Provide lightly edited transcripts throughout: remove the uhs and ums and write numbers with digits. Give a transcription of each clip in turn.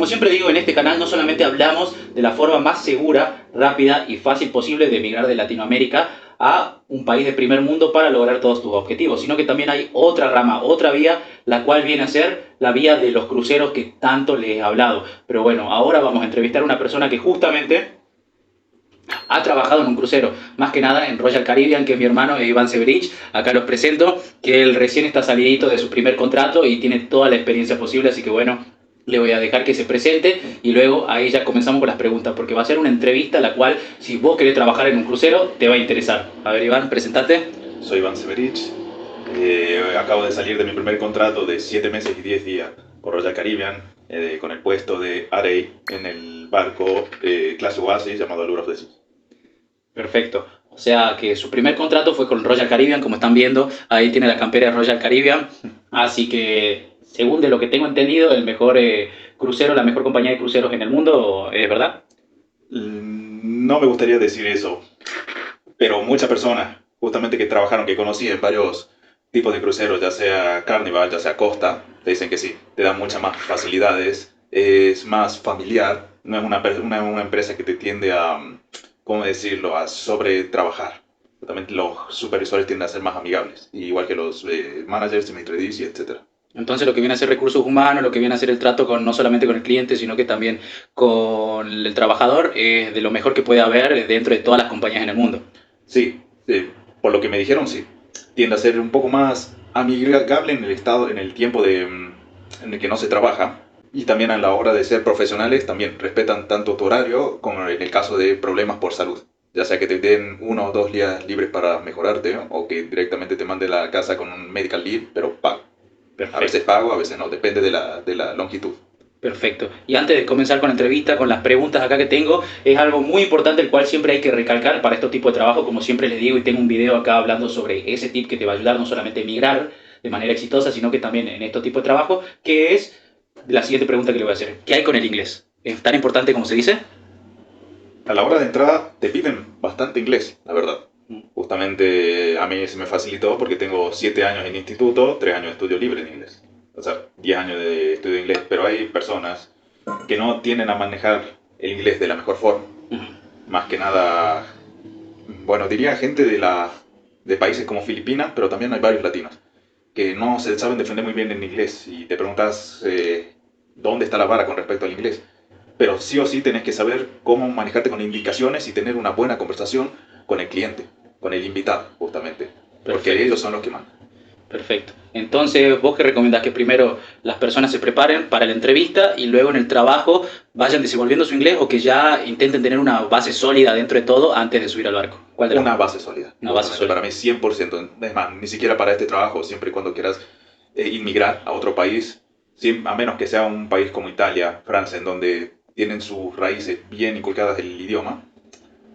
Como siempre digo, en este canal no solamente hablamos de la forma más segura, rápida y fácil posible de emigrar de Latinoamérica a un país de primer mundo para lograr todos tus objetivos, sino que también hay otra rama, otra vía, la cual viene a ser la vía de los cruceros que tanto les he hablado. Pero bueno, ahora vamos a entrevistar a una persona que justamente ha trabajado en un crucero, más que nada en Royal Caribbean, que es mi hermano, es Iván Severich. Acá los presento, que él recién está salidito de su primer contrato y tiene toda la experiencia posible, así que bueno, le voy a dejar que se presente y luego ahí ya comenzamos con las preguntas, porque va a ser una entrevista la cual, si vos querés trabajar en un crucero, te va a interesar. A ver, Iván, presentate. Soy Iván Severich, acabo de salir de mi primer contrato de 7 meses y 10 días por Royal Caribbean, con el puesto de RA en el barco clase Oasis llamado Allure of the Seas. Perfecto. O sea que su primer contrato fue con Royal Caribbean, como están viendo, ahí tiene la campera de Royal Caribbean. Así que, según de lo que tengo entendido, el mejor crucero, la mejor compañía de cruceros en el mundo, ¿es verdad? No me gustaría decir eso, pero muchas personas, justamente que trabajaron, que conocí en varios tipos de cruceros, ya sea Carnival, ya sea Costa, te dicen que sí, te dan muchas más facilidades, es más familiar, no es una empresa que te tiende a, ¿cómo decirlo?, a sobretrabajar. Justamente los supervisores tienden a ser más amigables, igual que los managers, maitre d' y etcétera. Entonces lo que viene a ser recursos humanos, lo que viene a ser el trato con, no solamente con el cliente, sino que también con el trabajador, es de lo mejor que puede haber dentro de todas las compañías en el mundo. Sí, por lo que me dijeron, sí. Tiende a ser un poco más amigable en el estado, en el tiempo en el que no se trabaja. Y también a la hora de ser profesionales, también respetan tanto tu horario como en el caso de problemas por salud. Ya sea que te den 1 o 2 días libres para mejorarte, ¿no? O que directamente te mande a la casa con un medical leave, pero pago. Perfecto. A veces pago, a veces no, depende de la longitud. Perfecto. Y antes de comenzar con la entrevista, con las preguntas acá que tengo, es algo muy importante el cual siempre hay que recalcar para estos tipos de trabajo, como siempre les digo, y tengo un video acá hablando sobre ese tip que te va a ayudar no solamente a emigrar de manera exitosa, sino que también en estos tipos de trabajo, que es la siguiente pregunta que le voy a hacer. ¿Qué hay con el inglés? ¿Es tan importante como se dice? A la hora de entrada te piden bastante inglés, la verdad. Justamente a mí se me facilitó porque tengo 7 años en instituto, 3 años de estudio libre en inglés. O sea, 10 años de estudio de inglés. Pero hay personas que no tienden a manejar el inglés de la mejor forma. Más que nada, bueno, diría gente de países como Filipinas, pero también hay varios latinos que no se saben defender muy bien en inglés. Y te preguntas dónde está la vara con respecto al inglés. Pero sí o sí tenés que saber cómo manejarte con indicaciones y tener una buena conversación con el cliente, con el invitado, justamente. Porque Perfecto. ellos son los que mandan. Perfecto. Entonces, ¿vos qué recomendás? Que primero las personas se preparen para la entrevista y luego en el trabajo vayan desenvolviendo su inglés, o que ya intenten tener una base sólida dentro de todo antes de subir al barco. ¿Cuál de las Una dos? base sólida. Una base sólida. Para mí 100%. Es más, ni siquiera para este trabajo, siempre y cuando quieras inmigrar a otro país, a menos que sea un país como Italia, Francia, en donde tienen sus raíces bien inculcadas del idioma,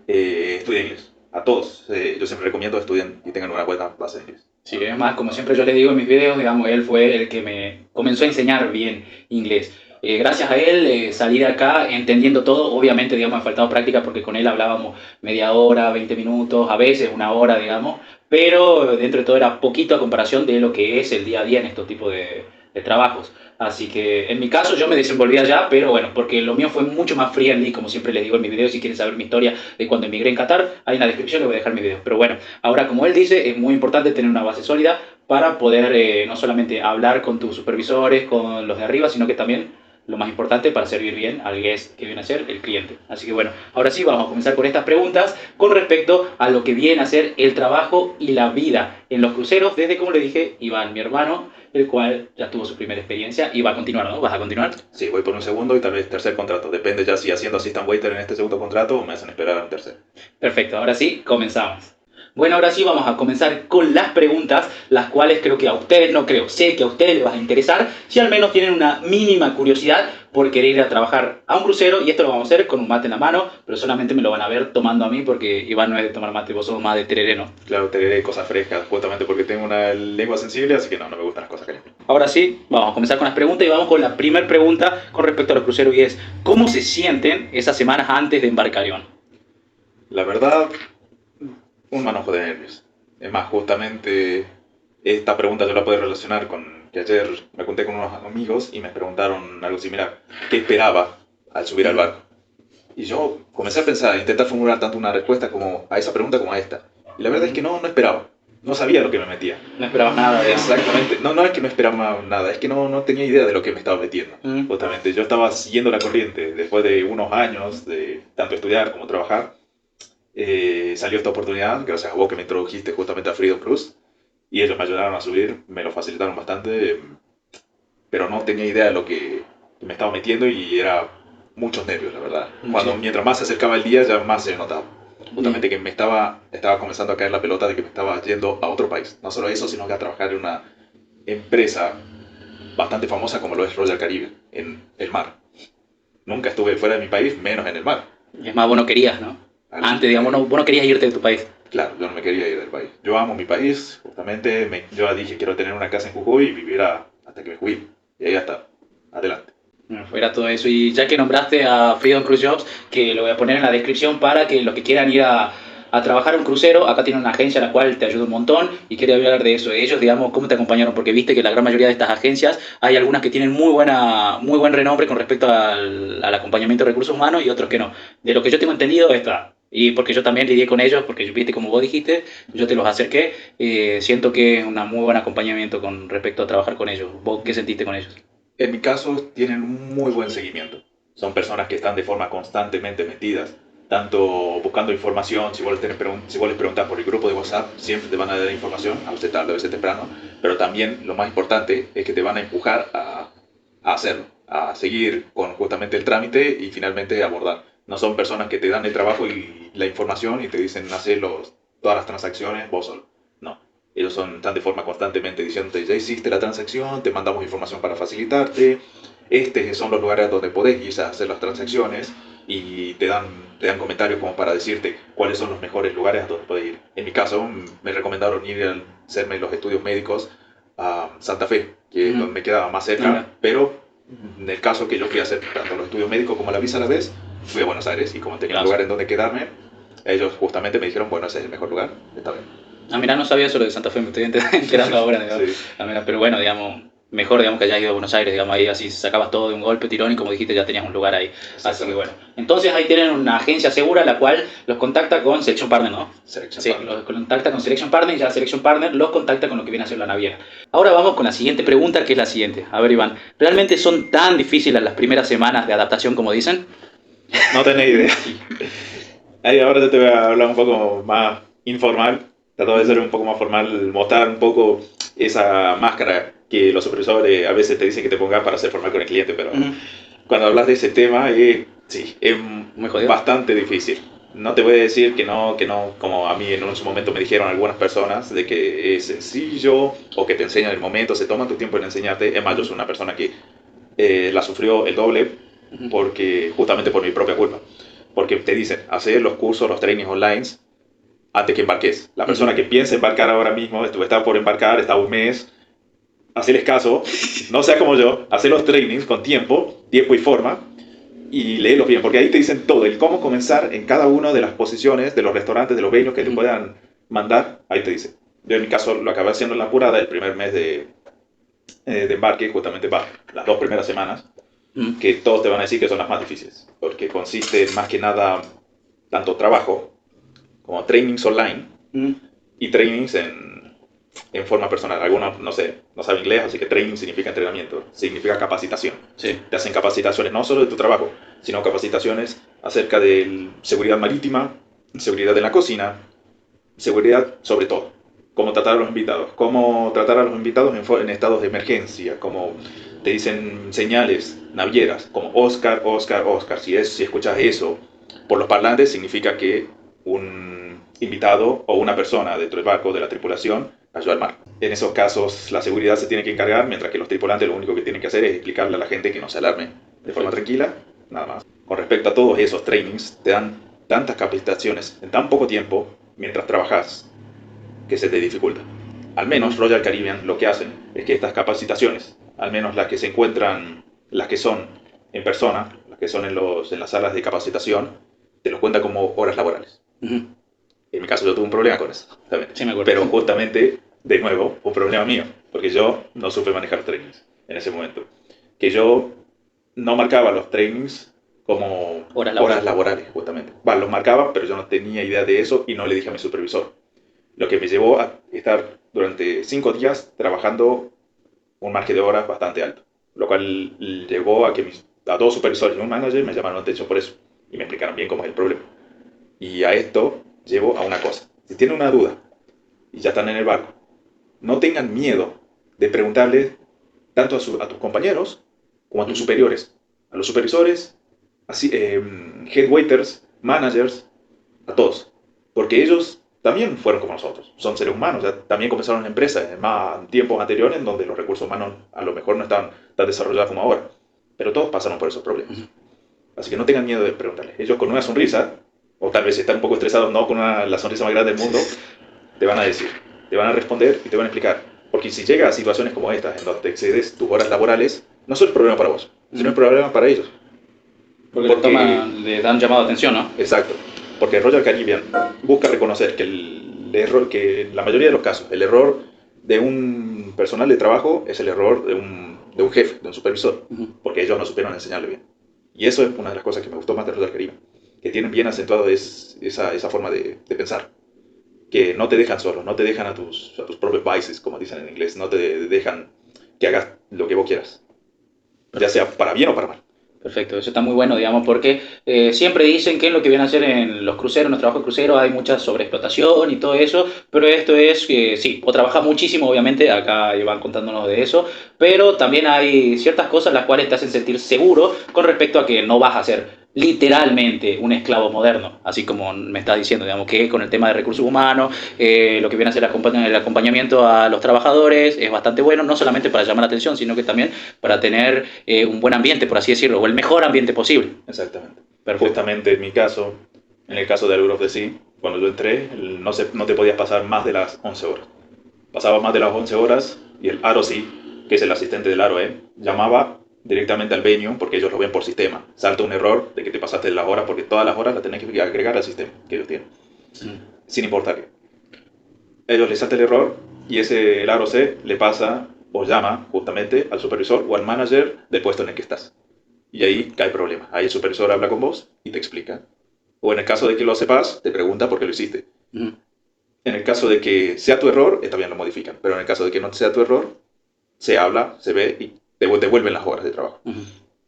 estudien inglés. A todos. Yo siempre recomiendo estudien y tengan una buena base de inglés. Sí, es más, como siempre yo les digo en mis videos, digamos, él fue el que me comenzó a enseñar bien inglés. Gracias a él salí de acá entendiendo todo. Obviamente, digamos, me ha faltado práctica porque con él hablábamos media hora, 20 minutos, a veces 1 hora, digamos, pero dentro de todo era poquito a comparación de lo que es el día a día en estos tipos de trabajos. Así que en mi caso yo me desenvolví allá, pero bueno, porque lo mío fue mucho más friendly, como siempre les digo en mis videos. Si quieren saber mi historia de cuando emigré en Qatar, ahí en la descripción les voy a dejar mis videos. Pero bueno, ahora como él dice, es muy importante tener una base sólida para poder no solamente hablar con tus supervisores, con los de arriba, sino que también lo más importante para servir bien al guest, que viene a ser el cliente. Así que bueno, ahora sí vamos a comenzar con estas preguntas con respecto a lo que viene a ser el trabajo y la vida en los cruceros, desde, como le dije, Iván, mi hermano, el cual ya tuvo su primera experiencia y va a continuar, ¿no? ¿Vas a continuar? Sí, voy por un segundo y tal vez tercer contrato. Depende ya si haciendo assistant waiter en este segundo contrato o me hacen esperar a un tercer. Perfecto, ahora sí, comenzamos. Bueno, ahora sí vamos a comenzar con las preguntas, las cuales creo que a ustedes, no creo, sé que a ustedes les va a interesar, si al menos tienen una mínima curiosidad por querer ir a trabajar a un crucero. Y esto lo vamos a hacer con un mate en la mano, pero solamente me lo van a ver tomando a mí, porque Iván no es de tomar mate, vos sos más de tereré, ¿no? Claro, te diré cosas frescas, justamente porque tengo una lengua sensible, así que no me gustan las cosas calientes. Ahora sí, vamos a comenzar con las preguntas y vamos con la primera pregunta con respecto a los cruceros, y es: ¿cómo se sienten esas semanas antes de embarcar, Iván? La verdad, un manojo de nervios. Es más, justamente esta pregunta yo la puedo relacionar con que ayer me junté con unos amigos y me preguntaron algo similar. ¿Qué esperaba al subir al barco? Y yo comencé a pensar, a intentar formular tanto una respuesta como a esa pregunta como a esta. Y la verdad es que no esperaba. No sabía lo que me metía. No esperabas nada, digamos. Exactamente. No es que no esperaba nada, es que no tenía idea de lo que me estaba metiendo. Justamente, yo estaba siguiendo la corriente. Después de unos años de tanto estudiar como trabajar, salió esta oportunidad, gracias a vos que me introdujiste justamente a Freedom Cruise. Y ellos me ayudaron a subir, me lo facilitaron bastante, pero no tenía idea de lo que me estaba metiendo y era muchos nervios, la verdad. Mientras más se acercaba el día, ya más se notaba. Justamente que estaba comenzando a caer la pelota de que me estaba yendo a otro país. No solo eso, sino que a trabajar en una empresa bastante famosa como lo es Royal Caribbean, en el mar. Nunca estuve fuera de mi país, menos en el mar. Y es más, vos no querías, ¿no? Antes, digamos, vos no querías irte de tu país. Claro, yo no me quería ir del país. Yo amo mi país, justamente. Yo dije, quiero tener una casa en Jujuy y vivir hasta que me jubile. Y ahí está. Adelante. Fuera todo eso. Y ya que nombraste a Freedom Cruise Jobs, que lo voy a poner en la descripción para que los que quieran ir a trabajar un crucero, acá tiene una agencia la cual te ayuda un montón y quería hablar de eso. Ellos, digamos, ¿cómo te acompañaron? Porque viste que la gran mayoría de estas agencias, hay algunas que tienen muy buen renombre con respecto al acompañamiento de recursos humanos y otros que no. De lo que yo tengo entendido, esta. Y porque yo también lidié con ellos, porque viste como vos dijiste, yo te los acerqué, siento que es un muy buen acompañamiento con respecto a trabajar con ellos. ¿Vos qué sentiste con ellos? En mi caso, tienen un muy buen seguimiento. Son personas que están de forma constantemente metidas, tanto buscando información. Si vos les preguntas por el grupo de WhatsApp, siempre te van a dar información, a veces tarde, a veces temprano, pero también lo más importante es que te van a empujar a hacerlo, a seguir con justamente el trámite y finalmente abordar. No son personas que te dan el trabajo y la información y te dicen hacer todas las transacciones vos solo. No. Ellos están de forma constantemente diciéndote, ya hiciste la transacción, te mandamos información para facilitarte, estos son los lugares donde podés ir a hacer las transacciones y te dan comentarios como para decirte cuáles son los mejores lugares a donde podés ir. En mi caso, me recomendaron ir a hacerme los estudios médicos a Santa Fe, que es donde me quedaba más cerca, pero en el caso que yo fui a hacer tanto los estudios médicos como la visa a la vez, fui a Buenos Aires y como tenía un lugar en donde quedarme, ellos justamente me dijeron, bueno, ese es el mejor lugar, está bien. Mira, no sabía eso de Santa Fe, me estoy enterando ahora, digamos. Sí. Mira, pero bueno, digamos, mejor digamos que hayas ido a Buenos Aires, digamos, ahí así sacabas todo de un golpe, tirón, y como dijiste, ya tenías un lugar ahí. Así que bueno. Entonces ahí tienen una agencia segura, la cual los contacta con Selection Partner, ¿no? Partner. Los contacta con Selection Partner y ya Selection Partner los contacta con lo que viene a ser la naviera. Ahora vamos con la siguiente pregunta, que es la siguiente. A ver, Iván, ¿realmente son tan difíciles las primeras semanas de adaptación como dicen? No tenés idea. Ahí ahora yo te voy a hablar un poco más informal. Trato de ser un poco más formal, mostrar un poco esa máscara que los supervisores a veces te dicen que te pongas para ser formal con el cliente, pero cuando hablas de ese tema, sí, es bastante difícil. No te voy a decir que no, como a mí en su momento me dijeron algunas personas, de que es sencillo o que te enseñan el momento, se toman tu tiempo en enseñarte. Es más, yo soy una persona que la sufrió el doble porque justamente por mi propia culpa. Porque te dicen, hacer los cursos, los trainings online antes que embarques. La persona que piensa embarcar ahora mismo, está por embarcar, está un mes, hacerles caso, no sea como yo, hacer los trainings con tiempo y forma, y léelos bien, porque ahí te dicen todo, el cómo comenzar en cada una de las posiciones, de los restaurantes, de los venues que te puedan mandar, ahí te dice. Yo en mi caso lo acabé haciendo en la apurada el primer mes de embarque, justamente para las 2 primeras semanas, que todos te van a decir que son las más difíciles, porque consiste más que nada tanto trabajo como trainings online y trainings en forma personal. Algunos, no saben inglés, así que training significa entrenamiento, significa capacitación. Sí. Te hacen capacitaciones no solo de tu trabajo, sino capacitaciones acerca de seguridad marítima, seguridad en la cocina, seguridad sobre todo. Cómo tratar a los invitados en estados de emergencia, como te dicen señales navieras, como Oscar, Oscar, Oscar. Si escuchas eso por los parlantes, significa que un invitado o una persona dentro del barco de la tripulación cayó al mar. En esos casos la seguridad se tiene que encargar, mientras que los tripulantes lo único que tienen que hacer es explicarle a la gente que no se alarme de forma tranquila, nada más. Con respecto a todos esos trainings, te dan tantas capacitaciones en tan poco tiempo mientras trabajas que se te dificulta. Al menos Royal Caribbean lo que hacen es que estas capacitaciones, al menos las que se encuentran, las que son en persona, las que son en las salas de capacitación, te los cuentan como horas laborales. En mi caso yo tuve un problema con eso, también. Sí, me acuerdo. Pero justamente, de nuevo, un problema mío, porque yo no supe manejar los trainings en ese momento. Que yo no marcaba los trainings como horas laborales, justamente. Bueno, los marcaba, pero yo no tenía idea de eso y no le dije a mi supervisor. Lo que me llevó a estar durante 5 días trabajando un margen de horas bastante alto. Lo cual llevó a que a 2 supervisores y un manager me llamaron la atención por eso y me explicaron bien cómo es el problema. Y a esto llevo a una cosa. Si tienen una duda y ya están en el barco, no tengan miedo de preguntarle tanto a tus compañeros como a tus superiores, a los supervisores, así, head waiters, managers, a todos. Porque ellos también fueron como nosotros, son seres humanos, ya también comenzaron en empresas en tiempos anteriores en donde los recursos humanos a lo mejor no estaban tan desarrollados como ahora, pero todos pasaron por esos problemas. Así que no tengan miedo de preguntarles. Ellos con una sonrisa, o tal vez si están un poco estresados, no con la sonrisa más grande del mundo, te van a decir, te van a responder y te van a explicar. Porque si llegas a situaciones como estas, en donde te excedes tus horas laborales, no solo es problema para vos, sino es problema para ellos. Porque le dan llamado de atención, ¿no? Exacto. Porque Royal Caribbean busca reconocer que el error, que en la mayoría de los casos, el error de un personal de trabajo es el error de un jefe, de un supervisor, porque ellos no supieron enseñarle bien. Y eso es una de las cosas que me gustó más de Royal Caribbean, que tienen bien acentuado esa forma de pensar. Que no te dejan solo, no te dejan a tus propios vices, como dicen en inglés, no te dejan que hagas lo que vos quieras, ya sea para bien o para mal. Perfecto, eso está muy bueno, digamos, porque siempre dicen que en lo que vienen a hacer en los cruceros, en los trabajos de crucero, hay mucha sobreexplotación y todo eso, pero esto es que sí, o trabajas muchísimo, obviamente, acá van contándonos de eso, pero también hay ciertas cosas las cuales te hacen sentir seguro con respecto a que no vas a ser literalmente un esclavo moderno, así como me estás diciendo, digamos, que con el tema de recursos humanos, lo que viene a ser el acompañamiento a los trabajadores es bastante bueno, no solamente para llamar la atención, sino que también para tener un buen ambiente, por así decirlo, o el mejor ambiente posible. Exactamente. Perfecto. Justamente en mi caso, en el caso de Allure of the Sea, cuando yo entré, no te podías pasar más de las 11 horas. Pasabas más de las 11 horas y el ROC, que es el asistente del ROE, llamaba directamente al venue, porque ellos lo ven por sistema. Salta un error de que te pasaste las horas, porque todas las horas las tenés que agregar al sistema que ellos tienen, sin importar qué. Ellos les salta el error y el ROC le pasa o llama justamente al supervisor o al manager del puesto en el que estás. Y ahí cae el problema. Ahí el supervisor habla con vos y te explica. O en el caso de que lo sepas, te pregunta por qué lo hiciste. En el caso de que sea tu error, también lo modifican. Pero en el caso de que no sea tu error, se habla, se ve y te devuelven las horas de trabajo.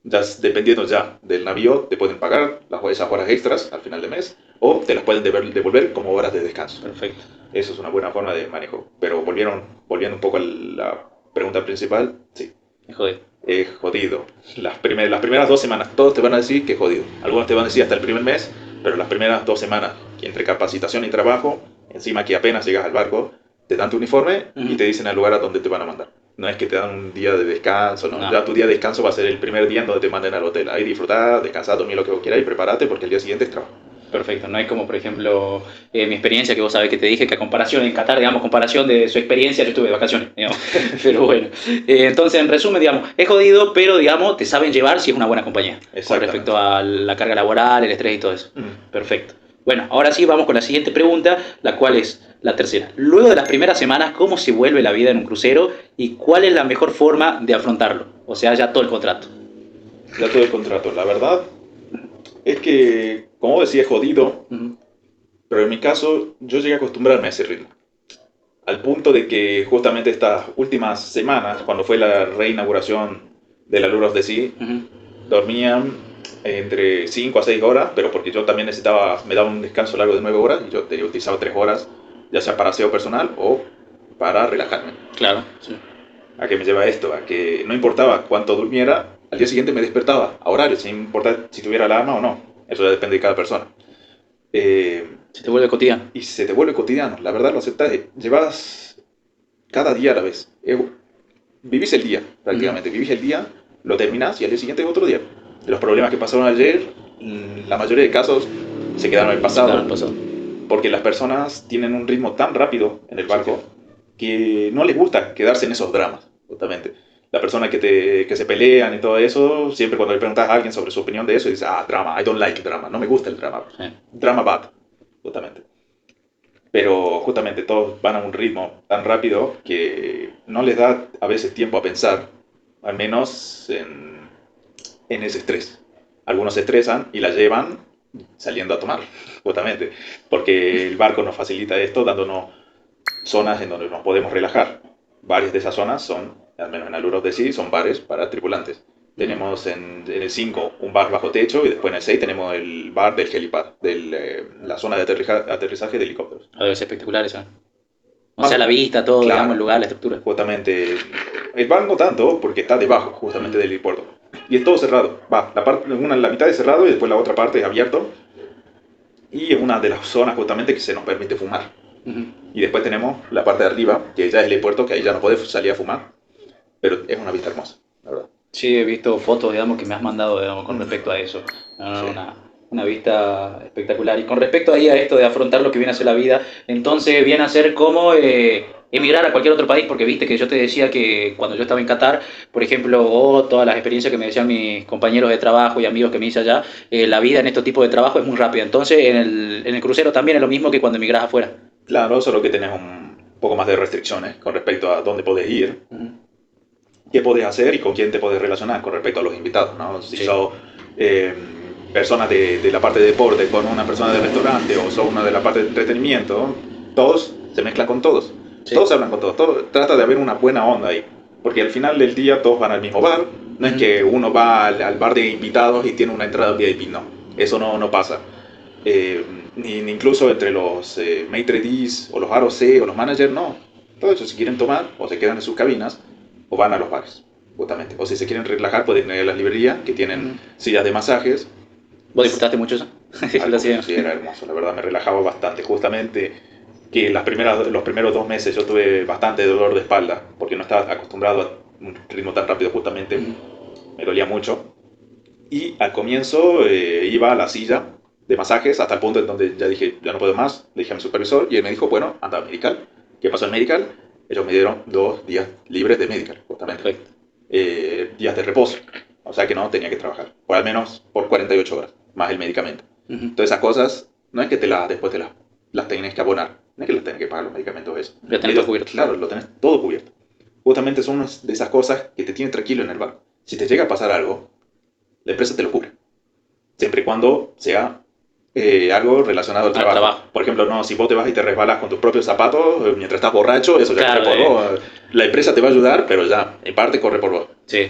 Ya, dependiendo ya del navío, te pueden pagar esas horas extras al final del mes o te las pueden devolver como horas de descanso. Perfecto. Eso es una buena forma de manejo. Pero volviendo un poco a la pregunta principal, sí. Es jodido. Es jodido. Las primeras 2 semanas, todos te van a decir que es jodido. Algunos te van a decir hasta el primer mes, pero las primeras 2 semanas, entre capacitación y trabajo, encima que apenas llegas al barco, te dan tu uniforme y te dicen el lugar a donde te van a mandar. No es que te dan un día de descanso, no. Ya tu día de descanso va a ser el primer día en donde te manden al hotel. Ahí disfrutar, descansar, dormir lo que vos quieras y prepárate porque el día siguiente es trabajo. Perfecto, no es como por ejemplo mi experiencia, que vos sabés que te dije que a comparación en Qatar, digamos, comparación de su experiencia, yo estuve de vacaciones, digamos. Pero bueno, entonces en resumen, digamos, es jodido, pero digamos, te saben llevar si es una buena compañía con respecto a la carga laboral, el estrés y todo eso. Perfecto. Bueno, ahora sí vamos con la siguiente pregunta, la cual es la tercera. Luego de las primeras semanas, ¿cómo se vuelve la vida en un crucero y cuál es la mejor forma de afrontarlo? O sea, ya todo el contrato. Ya todo el contrato, la verdad es que, como decía, es jodido, pero en mi caso yo llegué a acostumbrarme a ese ritmo. Al punto de que justamente estas últimas semanas, cuando fue la reinauguración de la Allure of the Sea, dormían entre 5 a 6 horas, pero porque yo también me daba un descanso largo de 9 horas y yo utilizaba 3 horas, ya sea para aseo personal o para relajarme. Claro, sí. ¿A qué me lleva esto? A que no importaba cuánto durmiera, al día siguiente me despertaba a horario, sin importar si tuviera alarma o no. Eso ya depende de cada persona. Se te vuelve cotidiano. Y se te vuelve cotidiano, la verdad lo aceptas. Llevas cada día a la vez. Vivís el día, prácticamente. Vivís el día, lo terminás y al día siguiente es otro día. Los problemas que pasaron ayer, la mayoría de casos se quedaron en el pasado. Porque las personas tienen un ritmo tan rápido en el barco que no les gusta quedarse en esos dramas, justamente. La persona que se pelean y todo eso, siempre cuando le preguntas a alguien sobre su opinión de eso, dice, drama, I don't like drama, no me gusta el drama. Drama bad, justamente. pero justamente todos van a un ritmo tan rápido que no les da a veces tiempo a pensar, al menos en ese estrés. Algunos se estresan y la llevan saliendo a tomar, justamente, porque el barco nos facilita esto dándonos zonas en donde nos podemos relajar. Varias de esas zonas son, al menos en Aluro de sí, son bares para tripulantes. Tenemos en el 5 un bar bajo techo y después en el 6 tenemos el bar del helipad, la zona de aterrizaje de helicópteros. Debe ser espectacular eso. O sea, la vista, todo, Claro, digamos, el lugar, la estructura. justamente, el bar no tanto porque está debajo justamente del helipuerto. Y es todo cerrado. La mitad es cerrado y después la otra parte es abierto. Y es una de las zonas justamente que se nos permite fumar. Y después tenemos la parte de arriba, que ya es el helipuerto, que ahí ya no puedes salir a fumar. Pero es una vista hermosa, la verdad. Sí, he visto fotos, digamos, que me has mandado, digamos, con respecto a eso. Sí. Una vista espectacular. Y con respecto ahí a esto de afrontar lo que viene a ser la vida, entonces viene a ser como emigrar a cualquier otro país, porque viste que yo te decía que cuando yo estaba en Qatar, por ejemplo, o todas las experiencias que me decían mis compañeros de trabajo y amigos que me hice allá, la vida en estos tipos de trabajo es muy rápida. Entonces en el crucero también es lo mismo que cuando emigras afuera. Claro, solo que tenés un poco más de restricciones con respecto a dónde podés ir, qué podés hacer y con quién te podés relacionar con respecto a los invitados, ¿no? Si Sí. sos persona de la parte de deporte con una persona de restaurante o sos una de la parte de entretenimiento, todos se mezclan con todos. Sí. Todos hablan con todos. Trata de haber una buena onda ahí. Porque al final del día todos van al mismo bar. No es que uno va al bar de invitados y tiene una entrada VIP, no. Eso no pasa. Ni incluso entre los maitre d's o los ROC o los managers, no. Todos ellos si quieren tomar o se quedan en sus cabinas o van a los bares, justamente. O si se quieren relajar pueden ir a las librerías que tienen sillas de masajes. ¿Vos disfrutaste mucho eso? Algo, sí, era hermoso, la verdad me relajaba bastante. Justamente que los primeros 2 meses yo tuve bastante dolor de espalda porque no estaba acostumbrado a un ritmo tan rápido, justamente me dolía mucho. Y al comienzo iba a la silla de masajes hasta el punto en donde ya dije, ya no puedo más. Le dije a mi supervisor y él me dijo, bueno, anda a Medical. ¿Qué pasó en Medical? Ellos me dieron 2 días libres de Medical, justamente. Perfecto. Días de reposo. O sea que no tenía que trabajar, por al menos por 48 horas, más el medicamento. Entonces esas cosas, no es que después te las tenés que abonar, no es que las tenés que pagar los medicamentos, eso. Ya tenés todo cubierto. Claro, lo tenés todo cubierto. Justamente son unas de esas cosas que te tienen tranquilo en el barco. Si te llega a pasar algo, la empresa te lo cubre. Siempre y cuando sea algo relacionado al trabajo. Por ejemplo, no, si vos te vas y te resbalas con tus propios zapatos mientras estás borracho, eso ya Claro, corre por vos. La empresa te va a ayudar, pero ya, en parte corre por vos. Sí.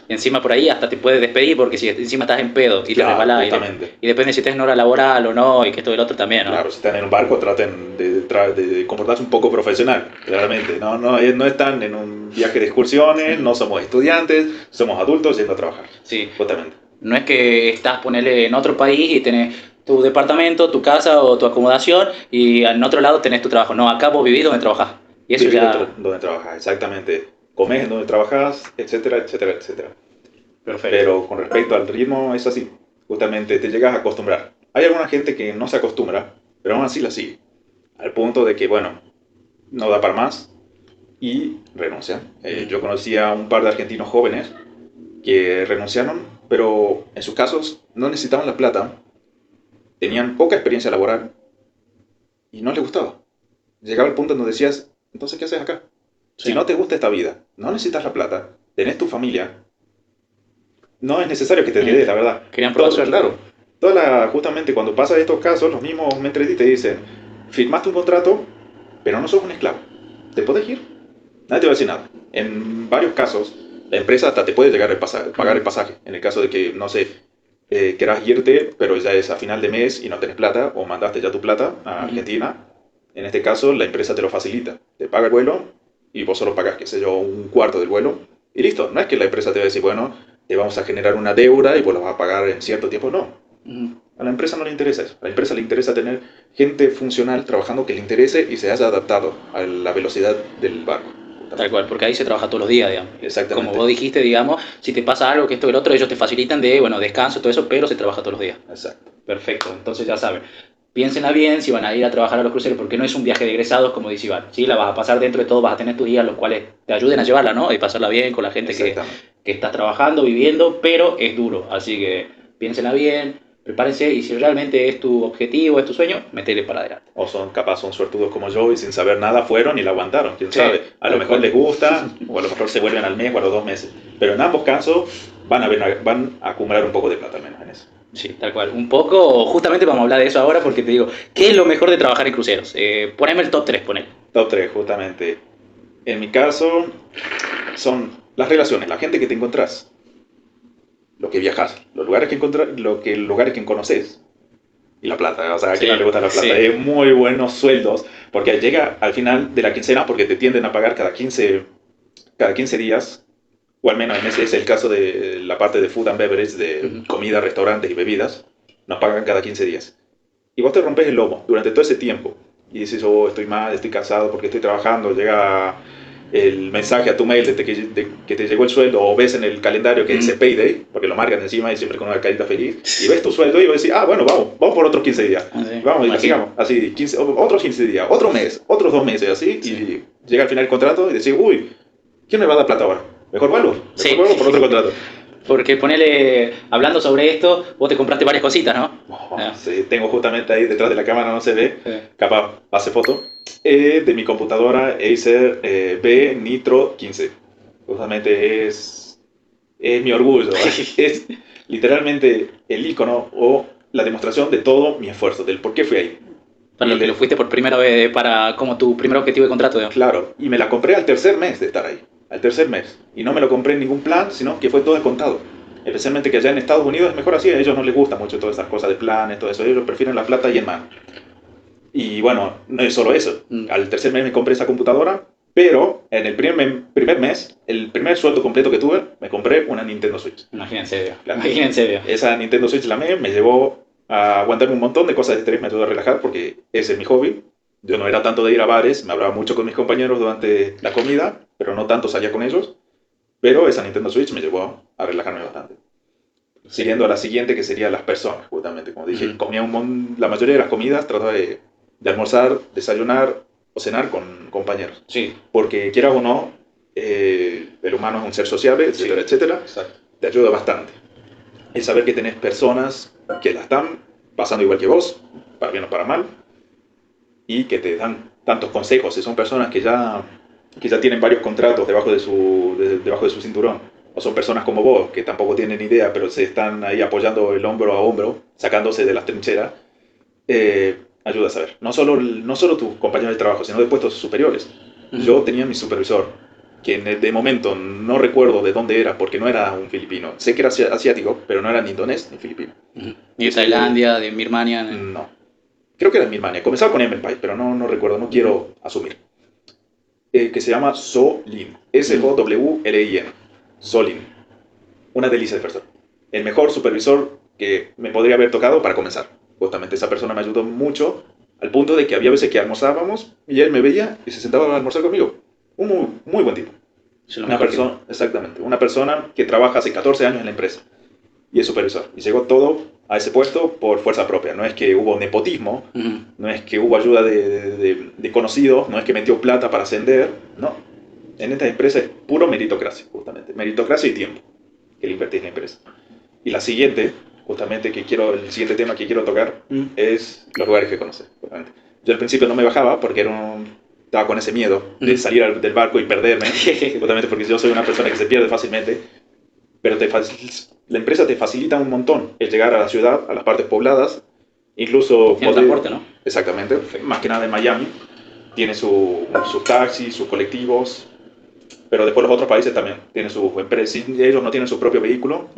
Y encima por ahí hasta te puedes despedir porque si encima estás en pedo y Claro, te resbalás justamente. y depende si estás en hora laboral o no y que esto y el otro también, ¿no? Claro, si están en un barco, traten de comportarse un poco profesional, claramente. No están en un viaje de excursiones, no somos estudiantes, somos adultos yendo a trabajar. Sí. Justamente. No es que estás, ponele, en otro país y tenés tu departamento, tu casa o tu acomodación y en otro lado tenés tu trabajo. No, acá vos vivís donde trabajás. Y eso Vivir ya... donde trabajas, exactamente. Comes en donde trabajas, etcétera, etcétera, etcétera. Perfecto. Pero con respecto al ritmo es así. Justamente te llegas a acostumbrar. Hay alguna gente que no se acostumbra, pero aún así la sigue. Al punto de que, bueno, no da para más y renuncian. Yo conocí a un par de argentinos jóvenes que renunciaron, pero en sus casos no necesitaban la plata, tenían poca experiencia laboral y no les gustaba. Llegaba el punto en donde decías, entonces, ¿qué haces acá? Sí. Si no te gusta esta vida, no necesitas la plata, tenés tu familia, no es necesario que te quedes, la verdad. Querían probar suerte. Claro. Justamente cuando pasa estos casos, los mismos mentores te dicen, firmaste un contrato, pero no sos un esclavo. ¿Te podés ir? Nadie te va a decir nada. En varios casos, la empresa hasta te puede llegar a pagar el pasaje. En el caso de que, no sé, querás irte, pero ya es a final de mes y no tenés plata, o mandaste ya tu plata a Argentina. En este caso, la empresa te lo facilita. Te paga el vuelo y vos solo pagás, qué sé yo, un cuarto del vuelo. Y listo. No es que la empresa te va a decir, bueno, te vamos a generar una deuda y vos la vas a pagar en cierto tiempo. No. A la empresa no le interesa eso. A la empresa le interesa tener gente funcional trabajando que le interese y se haya adaptado a la velocidad del barco. Tal cual, porque ahí se trabaja todos los días, digamos. Exactamente. Como vos dijiste, digamos, si te pasa algo, que esto y el otro, ellos te facilitan de, bueno, descanso, todo eso, pero se trabaja todos los días. Exacto. Perfecto, entonces ya saben. Piénsenla bien si van a ir a trabajar a los cruceros, porque no es un viaje de egresados, como dice Iván. Sí, la vas a pasar dentro de todo, vas a tener tus días los cuales te ayuden a llevarla, ¿no? Y pasarla bien con la gente que estás trabajando, viviendo, pero es duro. Así que piénsenla bien, prepárense y si realmente es tu objetivo, es tu sueño, metele para adelante. O son suertudos como yo y sin saber nada fueron y la aguantaron, quién Sí, sabe. A lo tal mejor cual. les gusta o a lo mejor se vuelven al mes o a los 2 meses. Pero en ambos casos van a acumular un poco de plata al menos en eso. Sí, tal cual. Un poco, justamente vamos a hablar de eso ahora porque te digo, ¿qué es lo mejor de trabajar en cruceros? Poneme el top 3, ponele. Top 3, justamente. En mi caso, son las relaciones, la gente que te encontrás, lo que viajas, los lugares que encontrás, lugares que conoces y la plata. O sea, a quién Sí, no le gusta la plata. sí. Es muy buenos sueldos porque llega al final de la quincena porque te tienden a pagar cada 15 días. O al menos en ese es el caso de la parte de food and beverage, de comida, restaurantes y bebidas. Nos pagan cada 15 días. Y vos te rompes el lomo durante todo ese tiempo. Y dices, oh, estoy mal, estoy cansado porque estoy trabajando. Llega el mensaje a tu mail de que te llegó el sueldo, o ves en el calendario que dice payday, porque lo marcan encima y siempre con una carita feliz. Y ves tu sueldo y vas a decir, ah, bueno, vamos por otros 15 días. Sí. Vamos, y sigamos. Así, otros 15 días, otro mes, otros 2 meses, así. Sí. Y llega al final del contrato y decís, uy, ¿quién me va a dar plata ahora? Mejor vuelvo. Sí. Mejor vuelvo por otro contrato. Porque ponele, hablando sobre esto, vos te compraste varias cositas, ¿no? Sí, tengo justamente ahí detrás de la cámara, no se ve, Sí. capaz pase foto, de mi computadora Acer B Nitro 15. Justamente es mi orgullo. Es literalmente el icono o la demostración de todo mi esfuerzo, del por qué fui ahí. Para lo que lo fuiste por primera vez, para como tu primer objetivo de contrato, digamos. Claro, y me la compré al tercer mes de estar ahí, al tercer mes. Y no me lo compré en ningún plan, sino que fue todo descontado. Especialmente que allá en Estados Unidos es mejor así, a ellos no les gusta mucho todas esas cosas de planes, todo eso, ellos prefieren la plata y en mano. Y bueno, no es solo eso. Al tercer mes me compré esa computadora, pero en el primer mes, el primer sueldo completo que tuve, me compré una Nintendo Switch. Imagínense, Dios. Claro. Imagínense, Dios. Esa Nintendo Switch me llevó a aguantarme un montón de cosas de estrés, me ayudó a relajar porque ese es mi hobby. Yo no era tanto de ir a bares, me hablaba mucho con mis compañeros durante la comida, pero no tanto salía con ellos. Pero esa Nintendo Switch me llevó a relajarme bastante. Siguiendo a la siguiente, que sería las personas, justamente. Como dije, comía la mayoría de las comidas, trataba de almorzar, desayunar o cenar con compañeros. Sí. Porque quieras o no, el humano es un ser sociable, etcétera, etcétera. Exacto. Te ayuda bastante. El saber que tenés personas que la están pasando igual que vos, para bien o para mal, y que te dan tantos consejos. Si son personas que ya tienen varios contratos debajo de su cinturón, o son personas como vos, que tampoco tienen idea, pero se están ahí apoyando el hombro a hombro, sacándose de las trincheras, ayuda a saber. No solo tus compañeros de trabajo, sino de puestos superiores. Yo tenía mi supervisor, que de momento no recuerdo de dónde era, porque no era un filipino. Sé que era asiático, pero no era ni indonés ni filipino. Ni de Tailandia, de Birmania. No. Creo que era en Birmania. Comenzaba con M el país, pero no recuerdo, no quiero asumir. Que se llama Solin. Sowlin. Solin. Una delicia de persona. El mejor supervisor que me podría haber tocado para comenzar. Justamente esa persona me ayudó mucho, al punto de que había veces que almorzábamos y él me veía y se sentaba a almorzar conmigo. Un muy, muy buen tipo. Exactamente. Una persona que trabaja hace 14 años en la empresa y es supervisor. Y llegó todo a ese puesto por fuerza propia. No es que hubo nepotismo, no es que hubo ayuda de conocidos, no es que metió plata para ascender, no. En esta empresa es puro meritocracia, justamente. Meritocracia y tiempo que le invertís en la empresa. Y la siguiente, justamente, el siguiente tema que quiero tocar es los lugares que conoces. Justamente. Yo al principio no me bajaba porque estaba con ese miedo de salir del barco y perderme, justamente porque yo soy una persona que se pierde fácilmente, pero la empresa te facilita un montón el llegar a la ciudad, a las partes pobladas, incluso... Tiene transporte, ¿no? Exactamente, más que nada en Miami, tiene sus taxis, sus colectivos, pero después los otros países también tienen sus empresas. Si ellos no tienen su propio vehículo,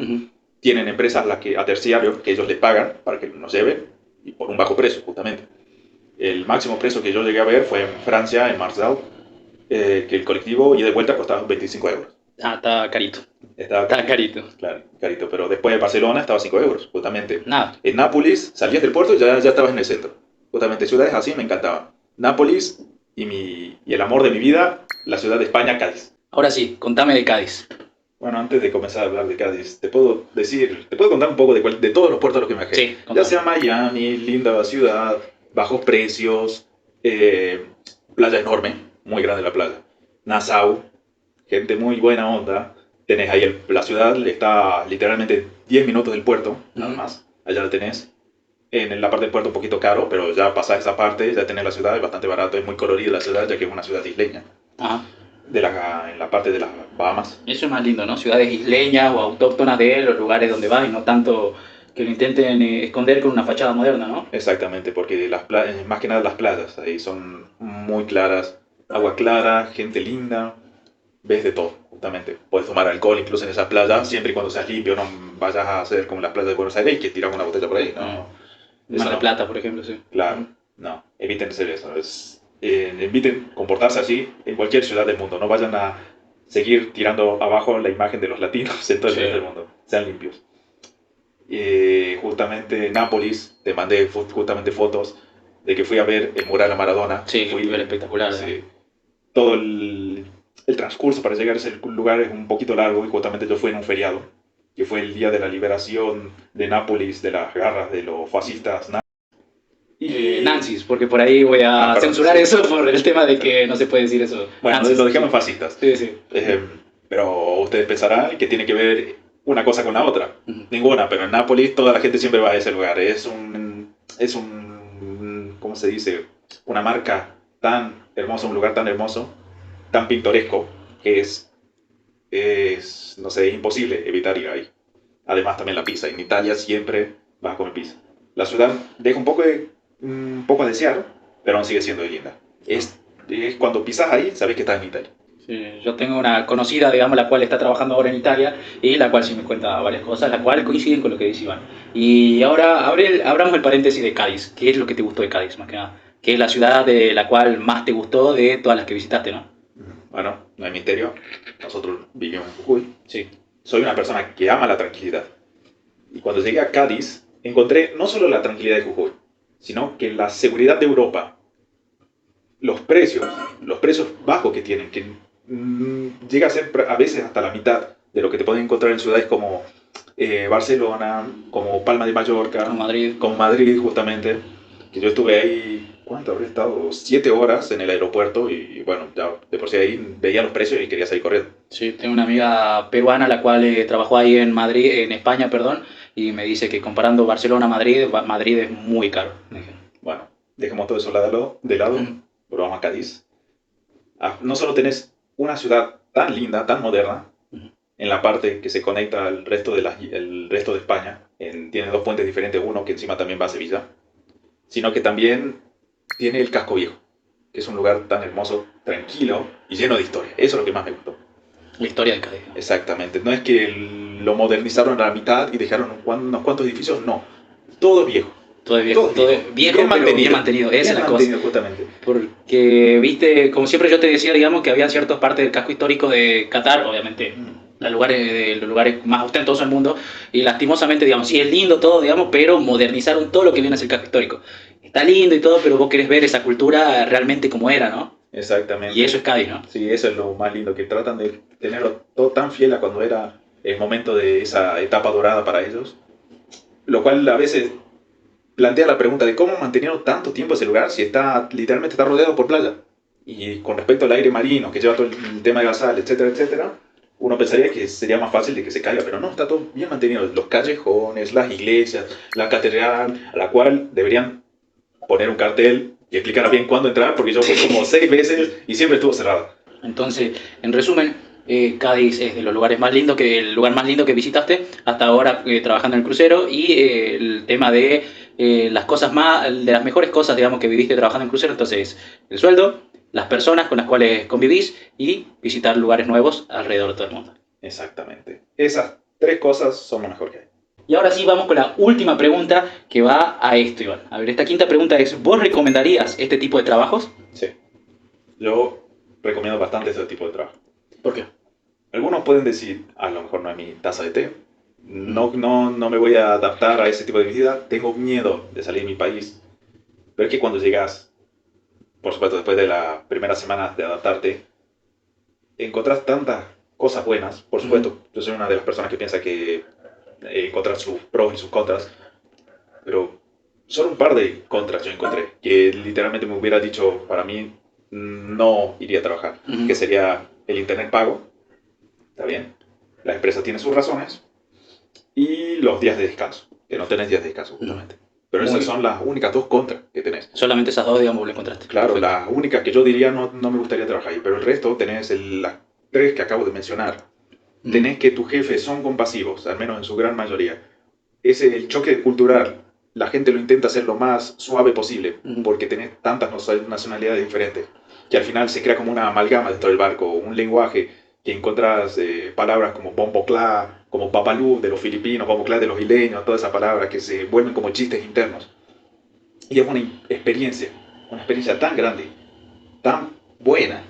tienen empresas a terciarios que ellos les pagan para que nos lleven, y por un bajo precio, justamente. El máximo precio que yo llegué a ver fue en Francia, en Marseille, que el colectivo y de vuelta costaba 25 euros. Ah, está carito. Está carito. Claro, carito. Pero después de Barcelona estaba 5 euros, justamente. Nada. En Nápoles salías del puerto y ya estabas en el centro. Justamente ciudades así me encantaban. Nápoles y el amor de mi vida, la ciudad de España, Cádiz. Ahora sí, contame de Cádiz. Bueno, antes de comenzar a hablar de Cádiz, te puedo contar un poco de todos los puertos a los que me viajé. Sí, ya sea Miami, linda ciudad, bajos precios, playa enorme, muy grande la playa. Nassau, gente muy buena onda. Tenés ahí la ciudad, está literalmente 10 minutos del puerto, nada más. allá la tenés. En la parte del puerto un poquito caro, pero ya pasás esa parte, ya tenés la ciudad, es bastante barato, es muy colorida la ciudad, ya que es una ciudad isleña, Ajá. en la parte de las Bahamas. Eso es más lindo, ¿no? Ciudades isleñas o autóctonas de los lugares donde vas y no tanto que lo intenten esconder con una fachada moderna, ¿no? Exactamente, porque más que nada las playas ahí son muy claras, agua clara, gente linda, ves de todo, justamente. Puedes tomar alcohol incluso en esas playas, siempre y cuando seas limpio, no vayas a hacer como las playas de Buenos Aires y que tiras una botella por ahí, no. Eso Mar del no. Plata, por ejemplo, sí. Claro, no, eviten hacer eso. Eviten comportarse así en cualquier ciudad del mundo. No vayan a seguir tirando abajo la imagen de los latinos en todo el Sí. resto del mundo. Sean limpios. Justamente Nápoles, te mandé justamente fotos de que fui a ver el mural a Maradona. Sí, Fui, un nivel espectacular. sí, todo el transcurso para llegar a ese lugar es un poquito largo y justamente yo fui en un feriado, que fue el día de la liberación de Nápoles de las garras de los fascistas nazis. Nancy's, porque por ahí voy a perdón, censurar sí. eso por el tema de que no se puede decir eso. Bueno, Nancy's, lo dejamos en fascistas. Sí, sí. Pero ustedes pensarán que tiene que ver una cosa con la otra. Ujú. Ninguna, pero en Nápoles toda la gente siempre va a ese lugar. ¿Cómo se dice? Una marca tan hermosa, un lugar tan hermoso, tan pintoresco, que no sé, es imposible evitar ir ahí. Además también la pizza. En Italia siempre vas a comer pizza. La ciudad deja un poco a desear, pero aún sigue siendo linda. Es cuando pisas ahí, sabes que estás en Italia. Sí, yo tengo una conocida, digamos, la cual está trabajando ahora en Italia y la cual sí me cuenta varias cosas, las cuales coinciden con lo que dice Iván. Y ahora abramos el paréntesis de Cádiz. ¿Qué es lo que te gustó de Cádiz, más que nada? ¿Qué es la ciudad de la cual más te gustó de todas las que visitaste, no? Bueno, no hay misterio. Nosotros vivimos en Jujuy. Sí. Soy una persona que ama la tranquilidad. Y cuando llegué a Cádiz, encontré no solo la tranquilidad de Jujuy, sino que la seguridad de Europa, los precios bajos que tienen, que llega a ser a veces hasta la mitad de lo que te pueden encontrar en ciudades como Barcelona, como Palma de Mallorca, Con Madrid. Madrid justamente, que yo estuve ahí, ¿cuánto habré estado? 7 horas en el aeropuerto y bueno, ya de por sí ahí veía los precios y quería salir corriendo. Sí, tengo una amiga peruana la cual trabajó ahí en Madrid, en España, perdón, y me dice que comparando Barcelona-Madrid, Madrid es muy caro. Bueno, dejemos todo eso de lado, pero vamos a Cádiz. No solo tenés una ciudad tan linda, tan moderna, en la parte que se conecta al resto el resto de España, tiene 2 puentes diferentes, uno que encima también va a Sevilla, sino que también tiene el Casco Viejo, que es un lugar tan hermoso, tranquilo y lleno de historia. Eso es lo que más me gustó. La historia de Cádiz. Exactamente. No es que lo modernizaron a la mitad y dejaron unos cuantos edificios, no. Todo es viejo. Todo es viejo, todo es viejo, bien pero mantenido. bien mantenido. Esa es la cosa. Mantenido, justamente. Porque, viste, como siempre yo te decía, digamos, que había ciertas partes del casco histórico de Qatar, obviamente, los lugares más ostentosos del mundo, y lastimosamente, digamos, sí es lindo todo, digamos, pero modernizaron todo lo que viene a ser el casco histórico. Está lindo y todo, pero vos querés ver esa cultura realmente como era, ¿no? Exactamente. Y eso es Cádiz, ¿no? Sí, eso es lo más lindo, que tratan de tenerlo todo tan fiel a cuando era el momento de esa etapa dorada para ellos, lo cual a veces plantea la pregunta de cómo mantenieron tanto tiempo ese lugar si literalmente está rodeado por playa. Y con respecto al aire marino, que lleva todo el tema de la sal, etcétera, etcétera, uno pensaría que sería más fácil de que se caiga, pero no, está todo bien mantenido. Los callejones, las iglesias, la catedral, a la cual deberían poner un cartel y explicar bien cuándo entrar, porque yo fui como 6 veces y siempre estuvo cerrada. Entonces, en resumen, Cádiz es de los lugares más lindos el lugar más lindo que visitaste hasta ahora trabajando en el crucero, y el tema de de las mejores cosas, digamos, que viviste trabajando en crucero, entonces el sueldo, las personas con las cuales convivís y visitar lugares nuevos alrededor de todo el mundo. Exactamente. Esas 3 cosas son lo mejor que hay. Y ahora sí vamos con la última pregunta que va a esto, Iván. A ver, esta quinta pregunta es, ¿vos recomendarías este tipo de trabajos? Sí. Yo recomiendo bastante este tipo de trabajo. ¿Por qué? Algunos pueden decir, a lo mejor no es mi taza de té, no me voy a adaptar a ese tipo de vida, tengo miedo de salir de mi país. Pero es que cuando llegas, por supuesto después de la primera semana de adaptarte, encontrás tantas cosas buenas. Por supuesto, yo soy una de las personas que piensa que encontrar sus pros y sus contras, pero solo un par de contras yo encontré, que literalmente me hubiera dicho, para mí no iría a trabajar, que sería el internet pago, está bien, la empresa tiene sus razones, y los días de descanso. que no tenés días de descanso, justamente. Pero Muy esas bien. son las únicas dos contras que tenés. Solamente esas dos, digamos, lo encontraste. Claro, Perfecto. las únicas que yo diría no me gustaría trabajar ahí, pero el resto tenés las tres que acabo de mencionar. Tenés que tus jefes son compasivos, al menos en su gran mayoría. Ese el choque cultural, la gente lo intenta hacer lo más suave posible, porque tenés tantas nacionalidades diferentes, que al final se crea como una amalgama dentro del barco, un lenguaje que encontrás palabras como bomboclá, como papalú de los filipinos, bomboclá de los isleños, todas esas palabras que se vuelven como chistes internos. Y es una experiencia tan grande, tan buena,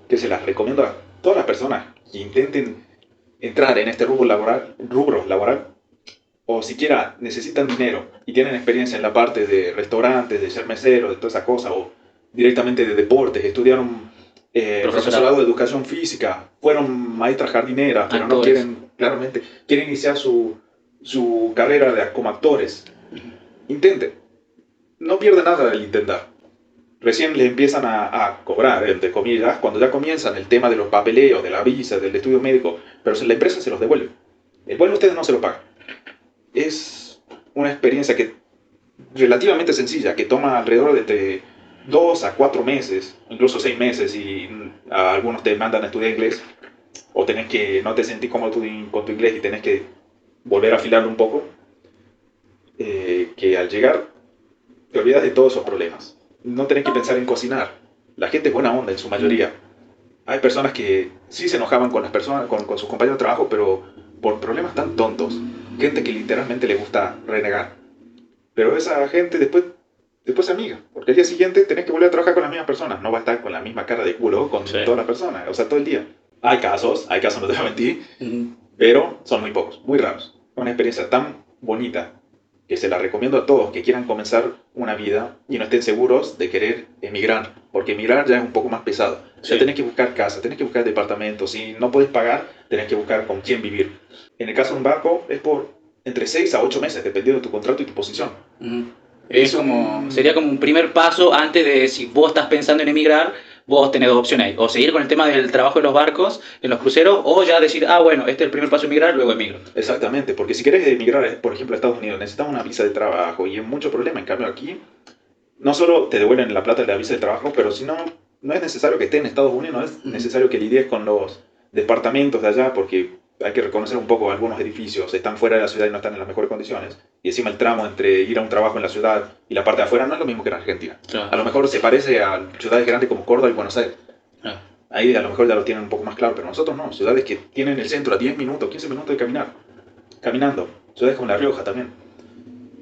que se las recomiendo a todas las personas que intenten entrar en este rubro laboral, o siquiera necesitan dinero y tienen experiencia en la parte de restaurantes, de ser mesero, de toda esa cosa, o directamente de deportes, estudiaron profesorado de educación física, fueron maestras jardineras, pero no quieren, claramente, quieren iniciar su carrera como actores. Intenten. No pierden nada al intentar. Recién le empiezan a cobrar, entre comillas, cuando ya comienzan el tema de los papeleos, de la visa, del estudio médico, pero la empresa se los devuelve. El vuelo ustedes no se lo pagan. Es una experiencia relativamente sencilla, que toma alrededor de entre 2 a 4 meses, incluso 6 meses, y a algunos te mandan a estudiar inglés, o no te sentís cómodo con tu inglés y tenés que volver a afilarlo un poco, que al llegar te olvidas de todos esos problemas. No tenés que pensar en cocinar. La gente es buena onda en su mayoría. Hay personas que sí se enojaban con las personas, con sus compañeros de trabajo, pero por problemas tan tontos. Gente que literalmente le gusta renegar. Pero esa gente después se amiga. Porque al día siguiente tenés que volver a trabajar con las mismas personas. No va a estar con la misma cara de culo con todas las personas. O sea, todo el día. Hay casos, no te voy a mentir, pero son muy pocos, muy raros. Una experiencia tan bonita que se la recomiendo a todos que quieran comenzar una vida y no estén seguros de querer emigrar, porque emigrar ya es un poco más pesado. Ya tenés que buscar casa, tenés que buscar departamento. Si no puedes pagar, tenés que buscar con quién vivir. En el caso de un barco es por entre 6 a 8 meses, dependiendo de tu contrato y tu posición. Sería como un primer paso antes de, si vos estás pensando en emigrar, vos tenés dos opciones ahí: o seguir con el tema del trabajo en los barcos, en los cruceros, o ya decir, bueno, este es el primer paso a emigrar, luego emigro. Exactamente, porque si querés emigrar, por ejemplo, a Estados Unidos, necesitas una visa de trabajo y es mucho problema. En cambio aquí, no solo te devuelven la plata de la visa de trabajo, pero si no es necesario que estés en Estados Unidos, no es necesario que lidies con los departamentos de allá, porque hay que reconocer un poco, algunos edificios están fuera de la ciudad y no están en las mejores condiciones. Y encima el tramo entre ir a un trabajo en la ciudad y la parte de afuera no es lo mismo que en Argentina. Claro. A lo mejor se parece a ciudades grandes como Córdoba y Buenos Aires. Ahí a lo mejor ya lo tienen un poco más claro, pero nosotros no. Ciudades que tienen el centro a 10 minutos, 15 minutos de caminar. Caminando. Ciudades como La Rioja también.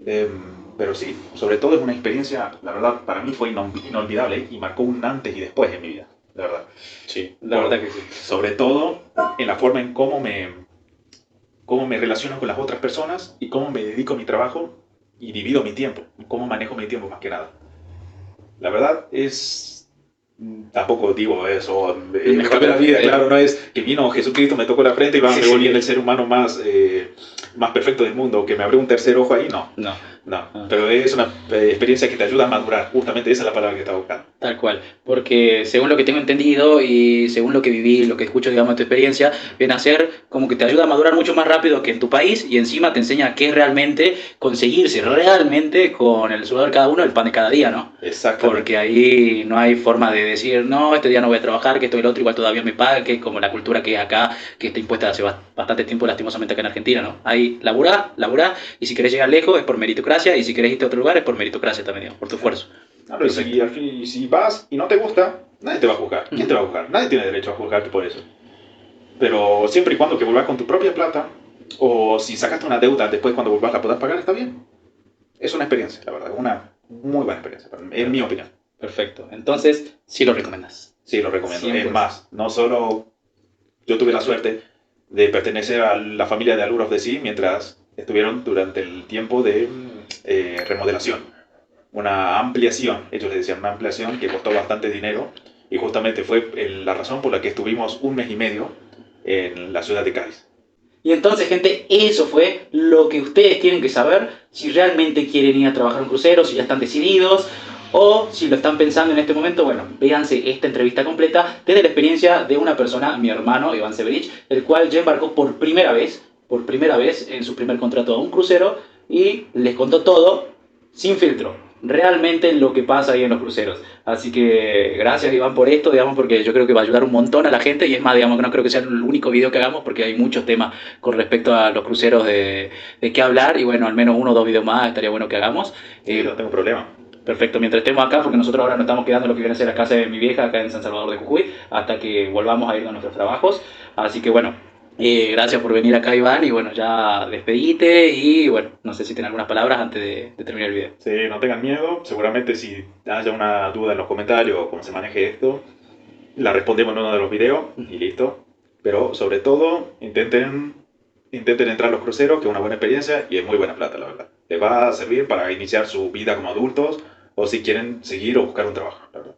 Pero sí, sobre todo es una experiencia, la verdad, para mí fue inolvidable y marcó un antes y después en mi vida. La verdad. Sí, la verdad que sí. Sobre todo en la forma en cómo me relaciono con las otras personas y cómo me dedico a mi trabajo y divido mi tiempo, cómo manejo mi tiempo más que nada. La verdad es, tampoco digo eso, me cambió la vida, claro, no es que vino Jesucristo, me tocó la frente y me volví el ser humano más perfecto del mundo, que me abrió un tercer ojo ahí, no, pero es una experiencia que te ayuda a madurar, justamente esa es la palabra que estaba buscando. Tal cual, porque según lo que tengo entendido y según lo que viví, lo que escucho, digamos, de tu experiencia, viene a ser como que te ayuda a madurar mucho más rápido que en tu país, y encima te enseña qué es realmente conseguirse realmente con el sudor de cada uno, el pan de cada día, ¿no? Exactamente. Porque ahí no hay forma de decir, no, este día no voy a trabajar, que esto y el otro igual todavía me paga, que es como la cultura que es acá, que está impuesta hace bastante tiempo, lastimosamente, acá en Argentina, ¿no? Ahí laburá, y si querés llegar lejos es por meritocracia, y si querés irte a otro lugar es por meritocracia también, digamos, por tu esfuerzo. Claro, y si vas y no te gusta, nadie te va a juzgar. ¿Quién te va a juzgar? Nadie tiene derecho a juzgarte por eso. Pero siempre y cuando que volvás con tu propia plata, o si sacaste una deuda después cuando volvás la podás pagar, está bien. Es una experiencia, la verdad, una muy buena experiencia, en mi opinión. Perfecto, entonces sí lo recomiendas. Sí, lo recomiendo. 100%. Es más, no solo yo tuve la suerte de pertenecer a la familia de Allure of the Sea mientras estuvieron durante el tiempo de remodelación. Una ampliación, ellos le decían una ampliación que costó bastante dinero, y justamente fue la razón por la que estuvimos 1 mes y medio en la ciudad de Cádiz. Y entonces, gente, eso fue lo que ustedes tienen que saber si realmente quieren ir a trabajar en crucero, si ya están decididos, o si lo están pensando en este momento. Bueno, véanse esta entrevista completa desde la experiencia de una persona, mi hermano Iván Severich, el cual ya embarcó por primera vez en su primer contrato a un crucero, y les contó todo sin filtro, realmente lo que pasa ahí en los cruceros. Así que gracias Iván por esto, digamos, porque yo creo que va a ayudar un montón a la gente y es más, digamos, que no creo que sea el único video que hagamos porque hay muchos temas con respecto a los cruceros de qué hablar y bueno, al menos 1 o 2 videos más estaría bueno que hagamos. Sí, no tengo problema. Perfecto, mientras estemos acá, porque nosotros ahora nos estamos quedando en lo que viene a ser la casa de mi vieja acá en San Salvador de Jujuy, hasta que volvamos a ir a nuestros trabajos. Así que bueno, gracias por venir acá Iván y bueno, ya despedite y bueno, no sé si tienen algunas palabras antes de terminar el video. Sí, no tengan miedo, seguramente si haya una duda en los comentarios o cómo se maneje esto, la respondemos en uno de los videos y listo. Pero sobre todo, intenten entrar a los cruceros, que es una buena experiencia y es muy buena plata, la verdad. Les va a servir para iniciar su vida como adultos o si quieren seguir o buscar un trabajo, la verdad.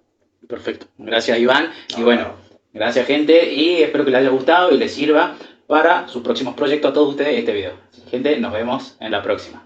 Perfecto, gracias Iván y No, bueno, no. gracias gente y espero que les haya gustado y les sirva para sus próximos proyectos a todos ustedes este video. Gente, nos vemos en la próxima.